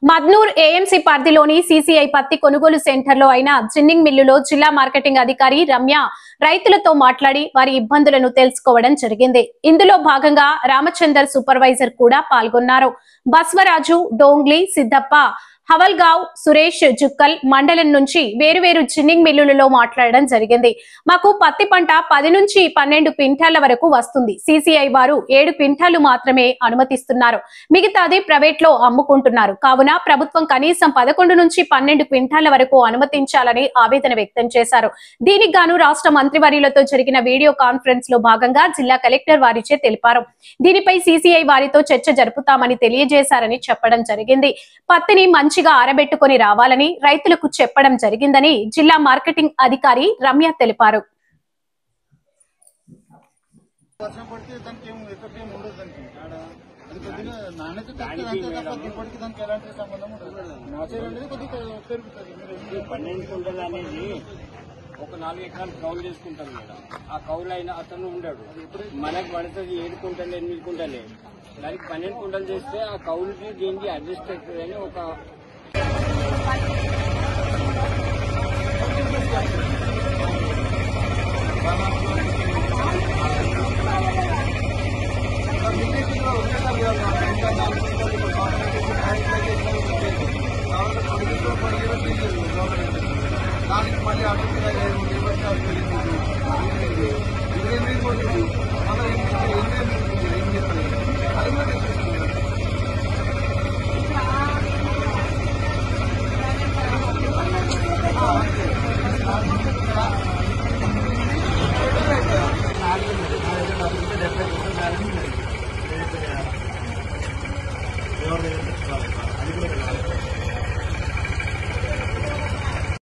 Madnoor AMC పరిధిలోని CCI పత్తి కొనుగోలు సెంటర్లో అయిన జిన్నింగ్ మిల్లులో జిల్లా మార్కెటింగ్ అధికారి రమ్య రైతులతో మాట్లాడి వారి ఇబ్బందులను తెలుసుకోవడం జరిగింది. ఇందులో భాగంగా రామచందర్ సూపర్వైజర్ కూడా పాల్గొన్నారు. బస్వరాజు, డోంగ్లీ, సిద్దప్ప, హవల్గావ్, సురేష్ జుక్కల్ మండలం నుంచి వేరువేరు జిన్నింగ్ మిల్లులలో మాట్లాడడం జరిగింది. మాకు పత్తి పంట 10 నుంచి 12 క్వింటాల వరకు వస్తుంది. సీసీఐ వారు 7 క్వింటాలు మాత్రమే అనుమతిస్తున్నారు. మిగతాది ప్రైవేట్ లో అమ్ముకుంటున్నారు. కావున ప్రభుత్వం కనీసం 11 నుంచి 12 క్వింటాల వరకు అనుమతించాలని ఆవేదన వ్యక్తం చేశారు. దీనికి గాను రాష్ట్ర మంత్రివర్యులతో జరిగిన వీడియో కాన్ఫరెన్స్ లో భాగంగా జిల్లా కలెక్టర్ వారిచే తెలిపారు. దీనిపై సీసీఐ వారితో చర్చ జరుపుతామని తెలియజేశారని చెప్పడం జరిగింది. పత్తిని మంచిగా ఆరబెట్టుకొని రావాలని రైతులకు చెప్పడం జరిగిందని జిల్లా మార్కెటింగ్ అధికారి రమ్య తెలిపారు. ఒక 4 ఎకరాలు కౌలు చేసుకుంటాం మేడం. ఆ కౌలు అయిన అతను ఉండడు. మనకు పడుతుంది 7 కుంటలు 8 కుంటలే. దానికి 12 కుంటలు చేస్తే ఆ కౌలుకి దీనికి అడ్జస్ట్ అవుతుందని ఒక